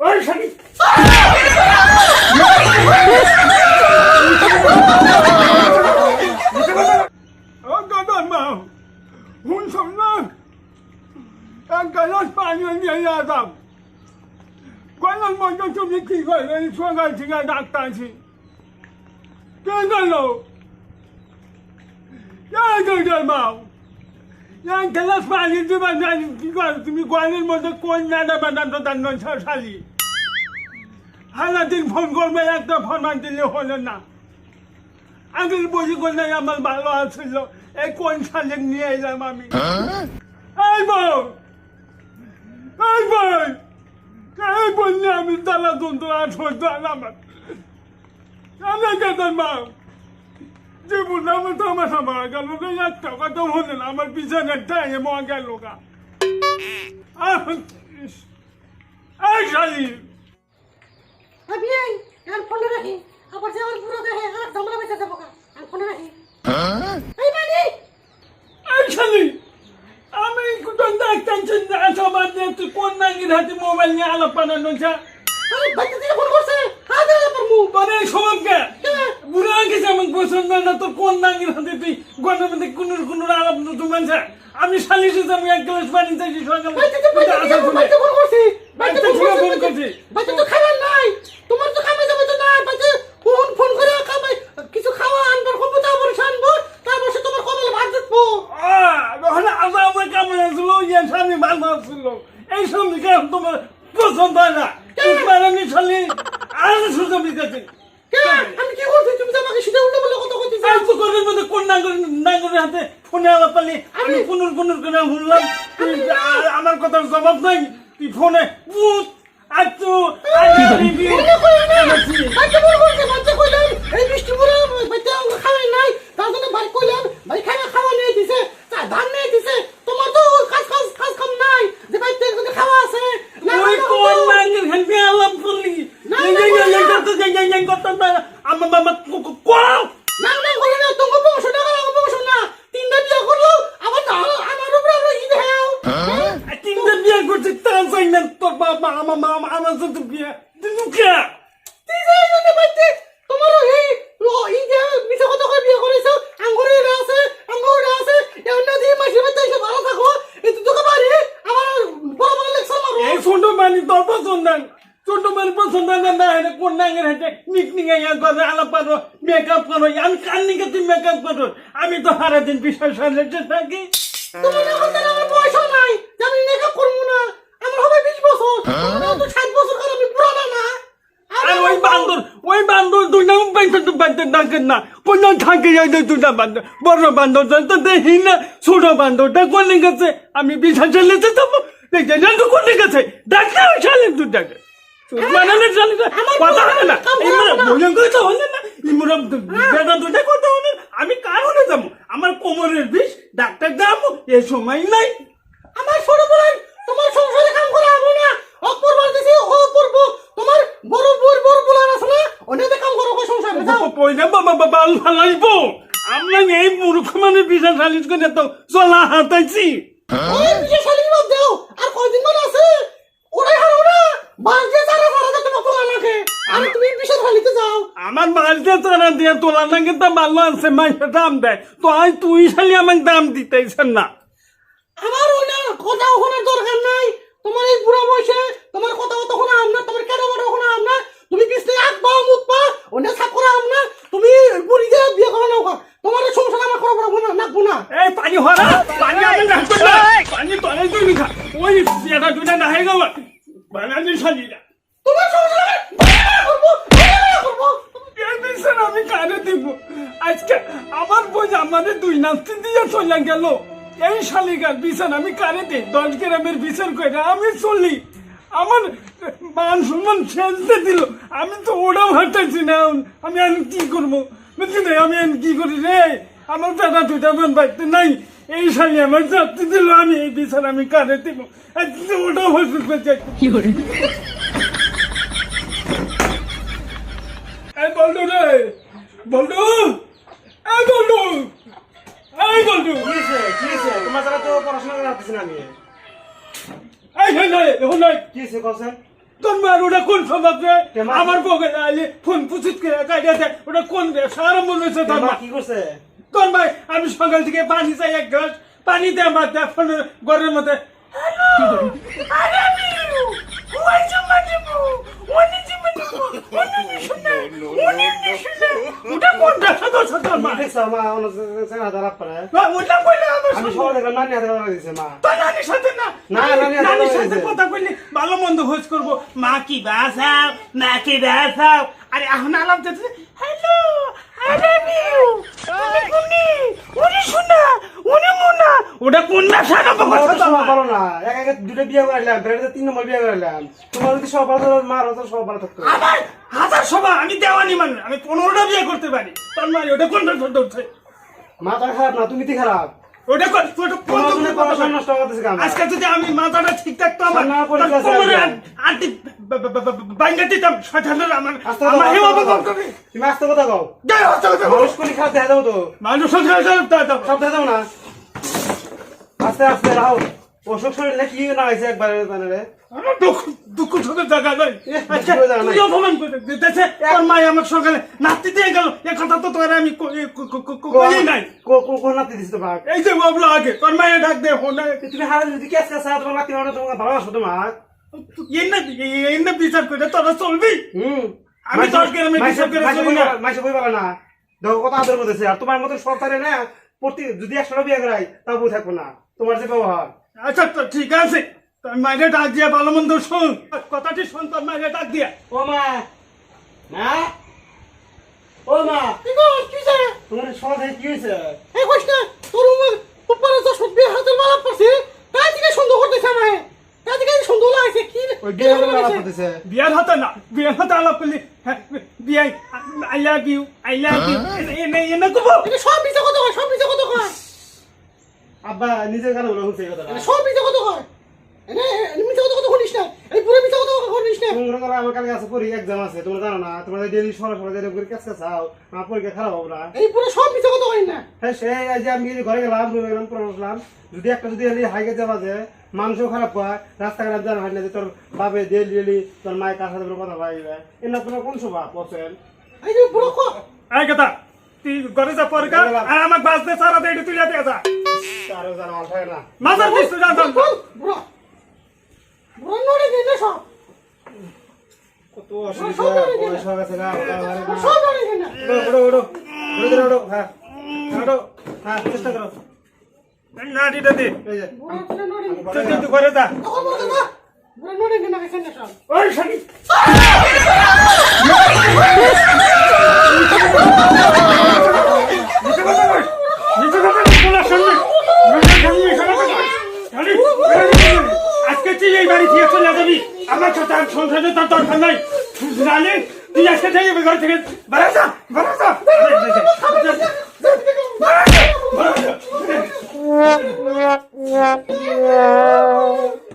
ওই শালি ও গদন মা হুন শোনা এক গ্লাস পানি নিয়ে আসলাম গলার মধ্যে তুমি কি করে সকাল থেকে ডাক্তারছি কে গেল গদন মা এক গ্লাস পানি দিবা জানি কি করে তুমি গলার মধ্যে কোন নাড়া বানাতো তার শালি সারাদিন ফোন করবে একটা ফোন দিলে হলো না আগের বসে করলে আমার ভালো আছিল এই কোন সালে নিয়ে এলাম আমি এই বোন এই বোন এই বললে আমি তারা যন্ত্রণা সহ্য আমার আমি কেতন মা জীবন আমার তামাশা মারা গেল না একটা কথা হলো না আমার পিছনে টাইম মা গেল গা এই শালি আমি আর ফোন রাখি আবার যে আমার পুরো দেহে আর ঝামেলা বেঁচে যাবো আর ফোন রাখি এই মানে এই শালি আমি কোন টেনশন না সবার যে তুই কোন নাঙ্গির হাতে মোবাইল নিয়ে আলাপ বানানো যা আরে বাইতে দিয়ে ফোন করছে হাতে আমার মুখ তোর এই স্বভাবকে বুড়া গেছে আমাকে পছন্দ না তোর কোন নাঙ্গির হাতে তুই গনের মধ্যে কোনো আলাপ নতুন মানছে আমি শালিশে আমি এক গ্লাস পানি চাইছি সকালে বাইতে ফোন করছি বাইতে ফোন করছি বাইতে তো খাবার নাই তোমার তো কামে যাবে তো না বাইতে ফোন করে কামে কিছু খাওয়া আনবার করবো তারপরে শানবো তারপর সে তোমার কপালে ভাত দেখবো ওখানে আজা আমার কামড় আসলো ইয়ে স্বামী ভালো আসছিল এই সঙ্গে তোমার পছন্দ হয় না বানানি শালি আর সুযোগ দিতেছে আমি কি করছি তুমি তো আমাকে সিধা উল্টো বলে কথা কইতেছ এই তো করার মধ্যে কোন নাঙ্গরের হাতে ফোনে আলাপ পালি আমি পুনর করে শুনলাম আমার কথার জবাব নাই তুই ফোনে ভূত আচ্ছু বাচ্চা কইলাম এই বৃষ্টি পরে বাচ্চা খাওয়াই নাই তার জন্য ভাই কইলাম ভাই খাওয়া নিয়ে দিছে ধান নিয়ে দিছে তোমার তো কাজ কাম নাই যে ভাই তোর খাওয়া আছে ওই কোন নাঙ্গের হাতে আলাপ করলি এই কথা আমার বাবা কোয়াও না বলে না তোমার বংশ না বংশ না তিনটা বিয়ে করলো আবার আমার উপরে আরো ই দেও তিনটা বিয়ে করছে তার চাই না তোর বাবা আমার সাথে বিয়ে দুঃখা তুই যাই না বাইতে তোমার এই যে মিছা কথা কই বিয়ে করেছো আঙ্গুরে আছে এমন না দিয়ে মাসি বাচ্চা এসে ভালো থাকো এই তো তোকে বাড়ি আমার বড় বড় লেকচার মারো এই ছোট মানি তোর পছন্দ ছোট মানি পছন্দ না এটা কোন নাঙ্গের হাতে নিকনিক করে আলাপ করো মেকআপ করো আমি কার নিকে তুই মেকআপ করো আমি তো সারাদিন বিশাল সাজাতে থাকি তোমার এখন তো আমার বয়স নাই যে আমি মেকআপ করবো না আমার হবে 20 বছর আমার তো 60 বছর কাল আমি পুরানা না আর ওই বান্দর দুই নাম পাইতে তো পাইতে ডাকেন না কোন থাকে যাই দুটা বান্দর বড় বান্দর তো দেখি না ছোট বান্দরটা কোন গেছে আমি বিশাল চালিয়ে যাবো দেখে না তো কোন গেছে ডাকলে ওই চালিয়ে দুটাকে মানে চালিয়ে কথা হবে না এই মানে ভোজন করে তো হলে না এই মোরা বেটা দুটা কথা হলে আমি কার হলে যাবো আমার কোমরের বিষ ডাক্তার যাবো এ সময় নাই আমার ছোট বলেন তোমার সংসারে কাম করা হবে না অপরবার দিছি ও করব তোমার বড় বলার আছে না ওটাতে কাম করো সংসারে যাও পয়সা বাবা বাল ফালাইবো আমরা এই মূর্খ মানে বিশাল সালিশ করে তো চলা হাতাইছি ওই বিয়ে শালি বাদ দাও আর কয়দিন মানে আছে ওরাই হারো না বাজে তারা তোমার তোলা নাকে আর তুমি বিশাল শালিতে যাও আমার বাড়িতে তারা দিয়ে তোলা না কিন্তু ভালো আছে মাইসে দাম দেয় তো আই তুই শালি আমাকে দাম দিতেছেন না আমার ওই না কথা ওখানে দরকার নাই তোমার এই বুড়া বয়সে তোমার কথা তখন আমরা তোমার কেন বড় ওখানে আমরা তুমি পিছনে আঁকবা মুখবা ওটা সাকরা আমরা তুমি বুড়ি দিয়ে বিয়ে করো না তোমার সংসার আমার করবো না নাকবো না এই পানি হরা পানি আমি রাখবো না পানি তোলে তুই খা ওই এটা দুটা না হয়ে গেল বানানি শালিরা তোমার সংসার করবো আমি কানে দিব আজকে আমার বোঝ আমাদের দুই নাস্তি দিয়ে চলে গেল এই শালিকার বিচার আমি কানে দিই 10 গ্রামের বিচার করে আমি চলি আমার মান সম্মান ছেড়ে দিল আমি তো ওটাও হাঁটাইছি না আমি আর কি করবো বুঝলি না আমি কি করি রে আমার দাদা দুটা বোন বাড়িতে নাই এই শালি আমার যাত্রী দিল আমি এই বিচার আমি কানে দিব ওটাও হসপিটাল করতে এই বলতো রে বলতো এই বলতো এই বলতো কিছে তোমার দ্বারা তো পড়াশোনা করতেছ না আমি এই নাই এখন নাই কিছে কোসেন তোর মার ওটা কোন সমাজ রে কেমন? আমার বউকে আইলে ফোন পুচুত করে কাটিয়ে দেয় ওটা কোন ব্যবসা আরম্ভ হয়েছে তোর মা কি করছে তোর ভাই আমি সকাল থেকে পানি চাই এক গ্লাস পানি দে আমার ফোনের ঘরের মধ্যে ওটা কোন ব্যবসা করছে তোর মা দেখছো মা খারাপ করে ওটা কইলে আমার আমি সবাই দেখলাম নানি হাতে কথা দিছে মা তোর নানির সাথে না না, নানির হাতে নানির কথা সাথে বলেছে। কথা কইলে ভালো মন্দ খোঁজ করবো মা কি বাসাও মা কি বাসাও আরে এখন আলাপ যেতে হ্যালো আই লাভ ইউ তুমি কোনি ওরে শোনা ওরে মোনা ওটা কোন ব্যবসা না তোমার তো সব বাবা ভালো না এক এক দুটো বিয়ে করাইলাম ফের 3 নম্বর বিয়ে করাইলাম তোমার যদি সব ভালো মার হতো সব ভালো থাকতো আমার হাজার সভা আমি দেওয়ানি মানুষ আমি 15টা বিয়ে করতে পারি তোর মা ওটা কোন ব্যবসা উঠছে মাথা খারাপ না তুমি তো খারাপ ওটা কোন ওটা কোন তোমার জন্য পড়াশোনা নষ্ট করতেছে কাম আজকে যদি আমি মাথাটা ঠিক থাকতো আমার সামনে আমার পরীক্ষা আছে কোমরে আজকে। আন্টি বাইঙ্গা দিতাম শয়তানের আমার আস্তে আমার কথা হেমা কও, বাবা করবে তুমি আস্তে কথা কও যাই আস্তে কথা বল। মানুষ কোনি খারাপ দেখা দাও তো মানুষ সত্যি দাও সব দেখা দাও না আস্তে আস্তে রাও অসুখ শরীরে কি না হয়েছে একবার জানে রে আমার দুঃখ দুঃখ সুখের জায়গা নাই আচ্ছা দুঃখ জায়গা নাই। তুই অপমান করে দিতেছে তোর মা আমার সকালে নাতি দিয়ে গেল এ কথা তো তোর আমি কই নাই কোন নাতি দিছ তো ভাগ এই যে বাবলা আগে তোর মায়ে ডাক দে ফোনে তুমি হার যদি কেস কাছে তোমার নাতি মানে তোমার ভালোবাসো তোমার এনে বিচার করে তোরা চলবি আমি তোর গ্রামে বিচার করে চলি না মাইসে বই পারে না দেখো কথা আদর মধ্যে আর তোমার মতো সরকারে না প্রতি যদি 100টা বিয়ে করাই তাও বই থাকবো না তোমার যে ব্যবহার আচ্ছা তো ঠিক আছে তোর মায়ের ডাক দিয়া ভালো মন্দ শোন কথাটি শোন তোর মায়ের ডাক দিয়া ও মা না ও মা কি গো কি যে তোমার সমাজে কি হয়েছে এই কইছ না তোর উপরে তো সব বিয়ে হাতের মালা পাছে তাই থেকে সুন্দর করতেছে আমায় তাই থেকে সুন্দর লাগছে কি ওই বিয়ে করে আলাপ করতেছে বিয়ার হতো না বিয়ার হতো আলাপ করলি বিয়াই আই লাভ ইউ এনে এনে কবো এটা সব মিছে কথা কয় সব মিছে কথা কয় আব্বা নিজের কানে বলে হচ্ছে এই কথাটা এটা সব মিছে কথা কয় এনে মিছে কথা শুনিস না এই পুরো মিছে কথা শুনিস না তোমরা করে আমার কালকে আছে পরীক্ষা এক্সাম আছে তোমরা জানো না তোমরা ডেইলি সরাসরি যেটা করে কাছে চাও আমার পরীক্ষা খারাপ হবে না এই পুরো সব মিছে কথা কয় না হ্যাঁ সে আজ আমি ঘরে গেলাম রুমে গেলাম পড়ে বসলাম যদি একটা যদি হাইকে যাওয়া যায় মানুষও খারাপ হয় রাস্তাঘাট জানা হয় না যে তোর বাবে ডেলি তোর মায়ের কাছে কথা ভাইবে এনা তোমার কোন স্বভাব বসেন এই যে পুরো কো আই কথা তুই ঘরে যা পরকা আর আমার বাসতে সারা দেড় তুই দিয়ে যা তারও জানা মাল হয় না মাজার দিস তুই জান পুরো পুরো নড়ে গেলে সব কত অসুবিধা বয়স হয়ে গেছে গা সব নড়ে গেলে ওড়ো ওড়ো ওড়ো ওড়ো হ্যাঁ ওড়ো হ্যাঁ চেষ্টা করো না দিতে দে এই যে পুরো নড়ে তুই ঘরে যা তখন বলতো না পুরো নড়ে গেলে গেছে না সব ওই শালি আজকে তুই এই বাড়ি থেকে চলে যাবি আমার সাথে আর সংসারে তোর দরকার নাই জানি তুই আজকে থেকে ঘর থেকে বেড়া যা